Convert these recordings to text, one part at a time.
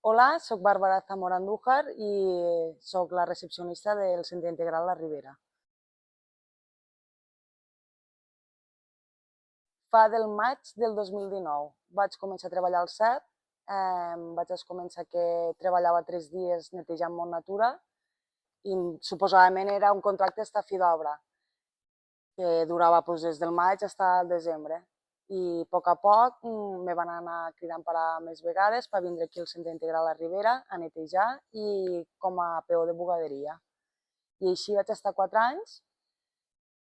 Hola, soc Bàrbara Zamora Andújar i soc la recepcionista del Centre Integral La Ribera. Fa del maig del 2019 vaig començar a treballar al CET, vaig començar que treballava 3 dies netejant Mont Natura i suposadament era un contracte hasta fi d'obra, que durava des del maig fins al desembre. I a poc me van anar cridant per a més vegades per vindre aquí al Centre Integral La Ribera a netejar i com a peó de bugaderia. I així vaig estar 4 anys,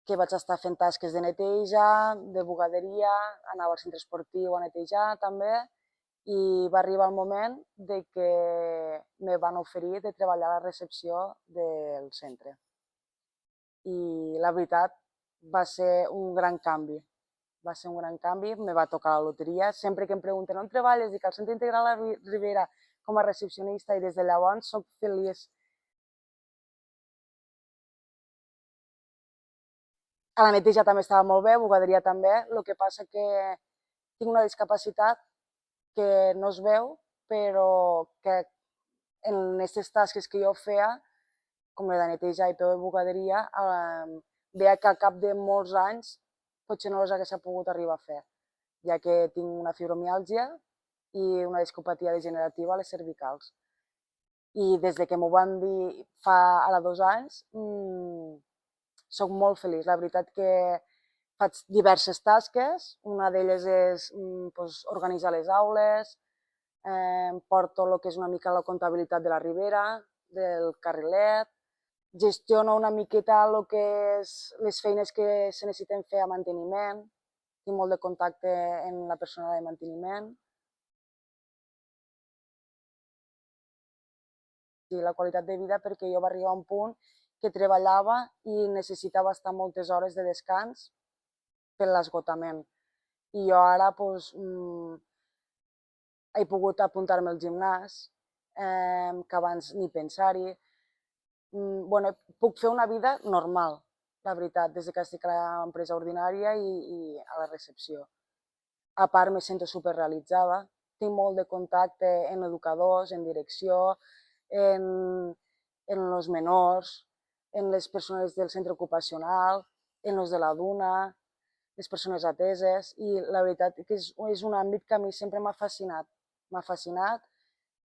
que vaig estar fent tasques de neteja, de bugaderia, anava al centre esportiu a netejar també, i va arribar el moment de que me van oferir de treballar a la recepció del centre. I la veritat va ser un gran canvi. Va ser un gran canvi, me va tocar la loteria. Sempre que em pregunten on treballes, dic al Centre Integral La Ribera com a recepcionista i des de llavors soc feliç. A la neteja també estava molt bé, bugaderia també, el que passa que tinc una discapacitat que no es veu, però que en aquestes tasques que jo feia, com la de netejar i peu de bugaderia, veia que al cap de molts anys potser no les hagués pogut arribar a fer, ja que tinc una fibromiàlgia i una discopatia degenerativa a les cervicals. I des de que m'ho van dir fa ara 2 anys, soc molt feliç. La veritat que faig diverses tasques, una d'elles és organitzar les aules, porto el que és una mica la comptabilitat de la Ribera, del carrilet, gestiono una miqueta el que és les feines que se necessiten fer a manteniment, tinc molt de contacte amb la persona de manteniment. I la qualitat de vida perquè jo va arribar a un punt que treballava i necessitava estar moltes hores de descans per l'esgotament. I jo ara he pogut apuntar-me al gimnàs, que abans ni pensar-hi. Bueno, puc fer una vida normal, la veritat, des que estic a l'empresa ordinària i a la recepció. A part, me sento superrealitzada, tinc molt de contacte amb educadors, en direcció, en, en els menors, en les persones del centre ocupacional, en els de la Duna, les persones ateses, i la veritat que és un àmbit que a mi sempre m'ha fascinat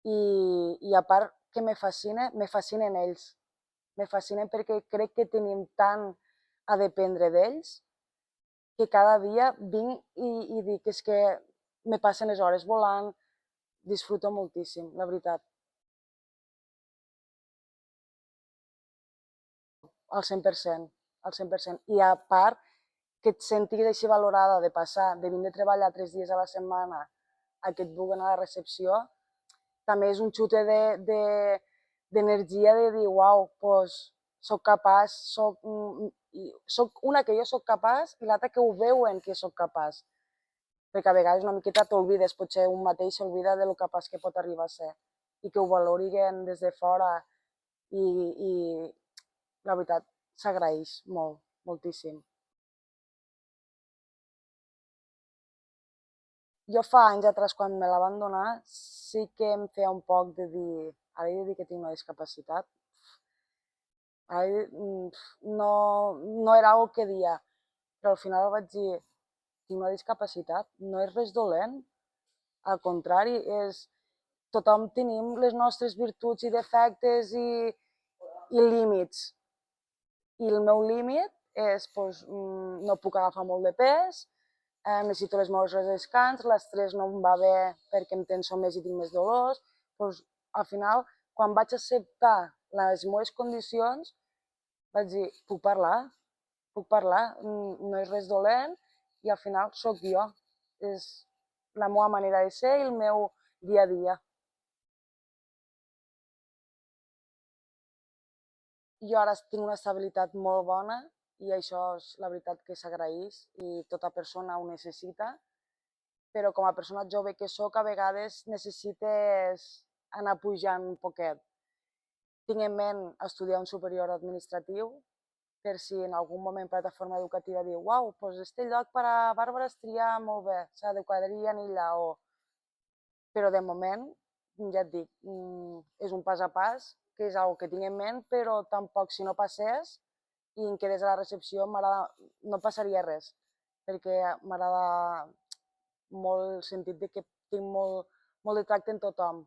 i a part que me fascinen ells, me fascinen perquè crec que tenim tant a dependre d'ells que cada dia vinc i dic és que me passen les hores volant, disfruto moltíssim, la veritat. Al 100%, al 100%. I a part, que et sentis així valorada de passar, de vindre a treballar 3 dies a la setmana a que et vulguin a la recepció, també és un xute d'energia de dir, uau, doncs soc capaç, soc una que jo soc capaç i l'altra que ho veuen que soc capaç. Perquè a vegades una miqueta t'olvides, potser un mateix s'olvida de lo capaç que pot arribar a ser i que ho valoriguen des de fora i la veritat s'agraeix molt, moltíssim. Jo fa anys atrás, quan me la van donar, sí que em feia un poc de dir, ara he de dir que tinc una discapacitat, no era algo que dia, però al final vaig dir, tinc una discapacitat, no és res dolent, al contrari, tothom tenim les nostres virtuts i defectes i límits. I el meu límit és, no puc agafar molt de pes, necessito les meves hores de descans, l'estrès no em va bé perquè em tenso més i tinc més dolors. Al final, quan vaig acceptar les meves condicions, vaig dir, puc parlar, no és res dolent i al final sóc jo. És la meva manera de ser i el meu dia a dia. Jo ara tinc una estabilitat molt bona i això és la veritat que s'agraeix i tota persona ho necessita, però com a persona jove que sóc, a vegades necessites anar pujant un poquet. Tinc en ment estudiar un superior administratiu per si en algun moment plataforma educativa diu uau, doncs este lloc per a Bàrbara es tria molt bé, s'adequaria a ella, però de moment ja et dic, és un pas a pas, que és una que tinc en ment, però tampoc si no passés i em quedés a la recepció no passaria res, perquè m'agrada molt el sentit de que tinc molt de tracte amb tothom